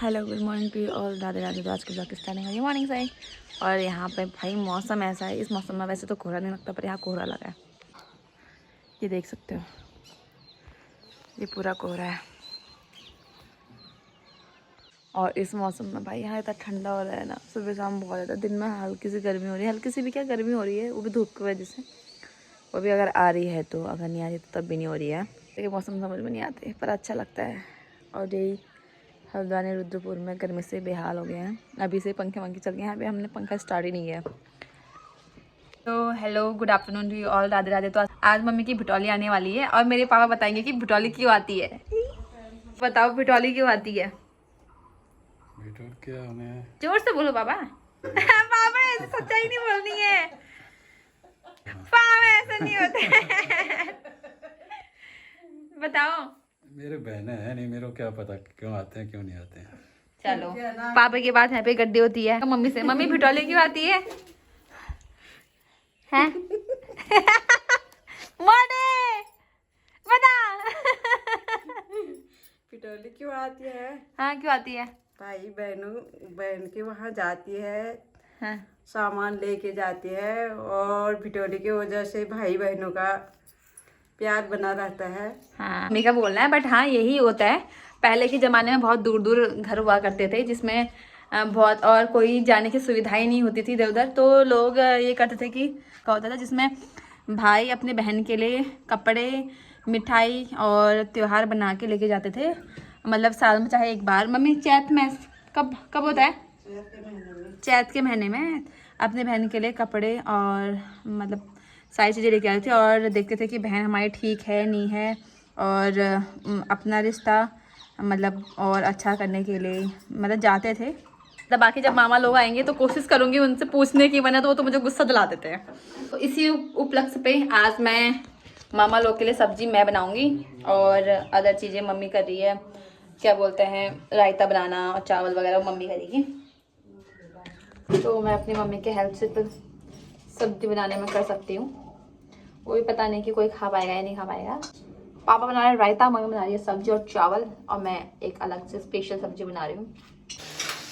Hello good morning to you all. Radhe Radhe. तो आज के ब्लॉग स्टार्टिंग है मॉर्निंग से। और यहाँ पे भाई मौसम ऐसा है, इस मौसम में वैसे तो कोहरा नहीं लगता पर यहाँ कोहरा लगा है, ये देख सकते हो, ये पूरा कोहरा है। और इस मौसम में भाई यहाँ इतना ठंडा हो रहा है ना, सुबह शाम बहुत ज़्यादा, दिन में हल्की सी गर्मी हो रही है, हल्की सी भी क्या गर्मी हो रही है, वो भी धूप की वजह से, वो भी अगर आ रही है तो, अगर नहीं आ रही तो तब भी नहीं हो रही है। तो ये मौसम समझ में नहीं आते पर अच्छा लगता है। और यही हल्द्वानी रुद्रपुर में गर्मी से बेहाल हो गए हैं, अभी से पंखे वंखे चल गए हैं, यहाँ पे हमने पंखा स्टार्ट ही नहीं किया। तो hello good afternoon to you all. Radhe Radhe. तो आज मम्मी की भटौली आने वाली है और मेरे पापा बताएंगे कि भटौली क्यों आती है। बताओ भटौली क्यों आती है। क्या हमें जोर से बोलो पापा। पापा ऐसे सच्चाई नहीं बोलनी है, पापा ऐसा नहीं होता है। बताओ। मेरे बहनें हैं नहीं, मेरे को क्या पता क्यों आते हैं क्यों नहीं आते हैं। चलो पापा की बात है पे गड्डी होती है। मम्मी से, मम्मी भटौली क्यों आती है? हैं? मोटे बता। पिटौली क्यों आती है? हाँ क्यों आती है? भाई बहन के वहाँ जाती है, हाँ। सामान लेके जाती है और पिटौली की वजह से भाई बहनों का प्यार बना रहता है। हाँ मम्मी का बोलना है, बट हाँ यही होता है। पहले के ज़माने में बहुत दूर दूर घर हुआ करते थे जिसमें बहुत और कोई जाने की सुविधाएं नहीं होती थी इधर उधर, तो लोग ये करते थे कि क्या होता था जिसमें भाई अपने बहन के लिए कपड़े, मिठाई और त्योहार बना के लेके जाते थे, मतलब साल में चाहे एक बार। मम्मी चैत में कब कब होता है? चैत के महीने में अपने बहन के लिए कपड़े और मतलब सारी चीज़ें लेके आते थे और देखते थे कि बहन हमारी ठीक है नहीं है, और अपना रिश्ता मतलब और अच्छा करने के लिए मतलब जाते थे। तब बाकी जब मामा लोग आएंगे तो कोशिश करूँगी उनसे पूछने की, वरना तो वो तो मुझे गुस्सा दिला देते हैं। तो इसी उपलक्ष्य पे आज मैं मामा लोग के लिए सब्जी मैं बनाऊँगी और अदर चीज़ें मम्मी कर रही है, क्या बोलते हैं, रायता बनाना और चावल वगैरह मम्मी करेगी। तो मैं अपनी मम्मी के हेल्प से तो सब्जी बनाने में कर सकती हूँ, वो भी पता नहीं कि कोई खा पाएगा या नहीं खा पाएगा। पापा बना रहे हैं रायता, मम्मी बना रही है सब्जी और चावल, और मैं एक अलग से स्पेशल सब्जी बना रही हूँ।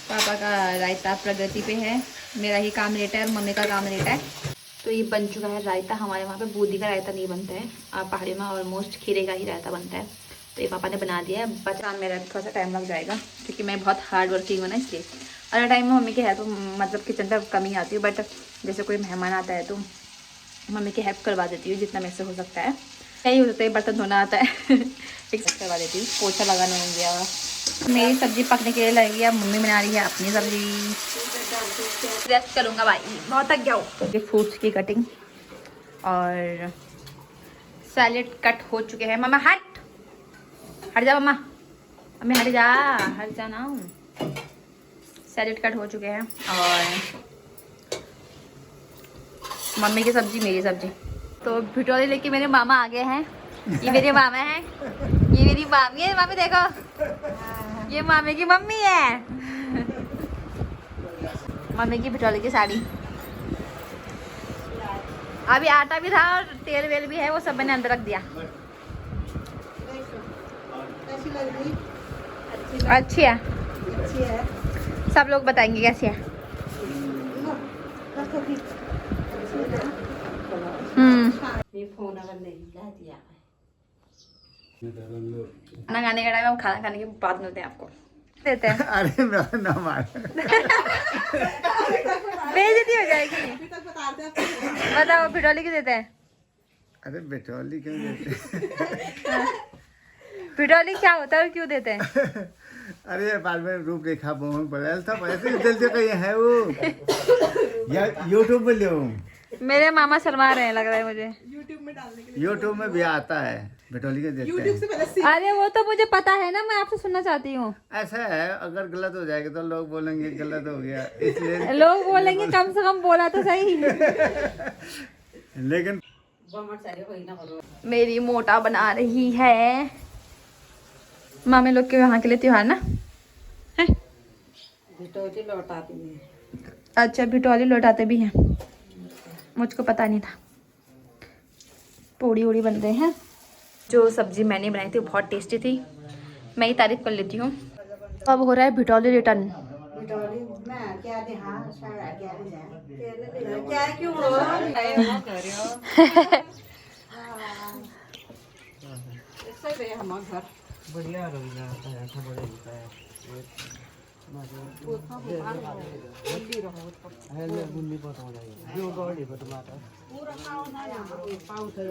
पापा का रायता प्रगति पे है, मेरा ही काम लेटा है और मम्मी का काम लेटा है। तो ये बन चुका है रायता। हमारे वहाँ पे बूंदी का रायता नहीं बनता है, पहाड़ी में ऑलमोस्ट खीरे का ही रायता बनता है। तो ये पापा ने बना दिया है, बचा मेरा थोड़ा सा टाइम लग जाएगा क्योंकि मैं बहुत हार्ड वर्किंग हूँ ना, इसलिए। और टाइम में मम्मी की हेल्प मतलब किचन पर कम ही आती हूँ, बट जैसे कोई मेहमान आता है तो मम्मी की हेल्प करवा देती हूँ जितना मेरे से हो सकता है। यही हो सकता है, बर्तन धोना आता है एक करवा देती हूँ, पोछा लगाना हो गया। मेरी सब्जी पकने के लिए लगेगी, अब मम्मी बना रही है अपनी सब्जी। रेस्ट करूँगा भाई, बहुत थक गया हूँ। ये फ्रूट्स की कटिंग और सैलेड कट हो चुके हैं। मम्मा हट हट जा, मम्मा मम्मी हट जा ना। सैलेड कट हो चुके हैं और मम्मी की सब्जी मेरी सब्जी। तो भटौली लेके मेरे मामा आ गए हैं। ये मेरे मामा हैं, ये मेरी मामी है। मामी देखो, ये मामी की मम्मी है। मम्मी की भटौली की साड़ी। अभी आटा भी था और तेल वेल भी है, वो सब मैंने अंदर रख दिया। कैसी लग रही? अच्छी है, अच्छी है। सब लोग बताएंगे कैसी है। ये फोन अगर नहीं ला दिया खाना खाने का टाइम, हम खाना खाने के बाद मिलते हैं आपको। देते हैं अरे ना मार। बेइज्जती हो जाएगी। बताओ भटौली क्यों देते हैं? अरे बेटौली क्यों देते? भटौली क्या होता है और क्यों देते हैं? अरे बाद में रूपरेखा बहुत बदल था, ऐसे दिल से कहीं है वो या यूट्यूब में ले मेरे मामा शर्मा रहे हैं लग रहा है मुझे। यूट्यूब में भी आता है बेटौली के देते हैं। अरे वो तो मुझे पता है ना, मैं आपसे सुनना चाहती हूँ। ऐसा है, अगर गलत हो जाएगा तो लोग बोलेंगे गलत हो गया, इसलिए लोग बोलेंगे कम से कम बोला तो सही। लेकिन मेरी मोटा बना रही है मामी लोग के वहाँ के लिए त्योहार ना है। पिटौली लौटाती है। अच्छा भटौली लौटाते भी हैं, मुझको पता नहीं था। पूड़ी उड़ी बन रहे हैं। जो सब्जी मैंने बनाई थी वो बहुत टेस्टी थी, मैं ही तारीफ कर लेती हूँ। अब हो रहा है भिटौली रिटर्न। क्या क्यों हो घर बढ़िया रविना ऐसा बड़े होता है बुन्नी पता हो जाएगा जो गाड़ी को टमाटर पूरा खाओ ना पाँव से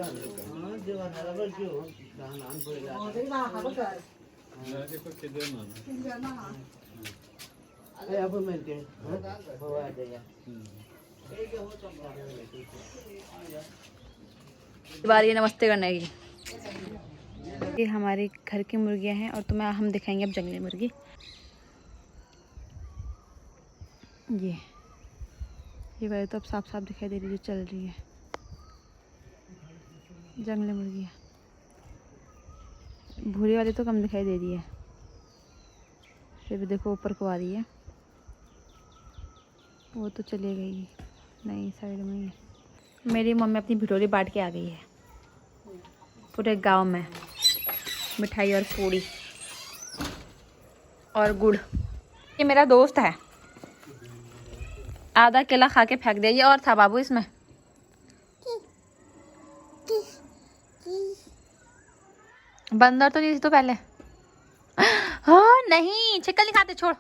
जो बराबर जो दाना पड़ेगा देखो किधर ना अब मिलके हो आ जाएगा बार ये नमस्ते करने की। ये हमारे घर की मुर्गियां हैं और तुम्हें हम दिखाएंगे अब जंगली मुर्गी। ये वाली तो अब साफ साफ दिखाई दे रही है जो चल रही है, जंगली मुर्गी है। भूरी वाली तो कम दिखाई दे रही है, फिर भी देखो ऊपर को आ रही है, वो तो चली गई नहीं साइड में ही। मेरी मम्मी अपनी भिटोरी बांट के आ गई है पूरे गांव में, मिठाई और पूड़ी और गुड़। ये मेरा दोस्त है, आधा केला खा के फेंक दिया। ये और था बाबू इसमें, बंदर तो नहीं थी तो पहले। हाँ नहीं, चिकन नहीं खाते, छोड़।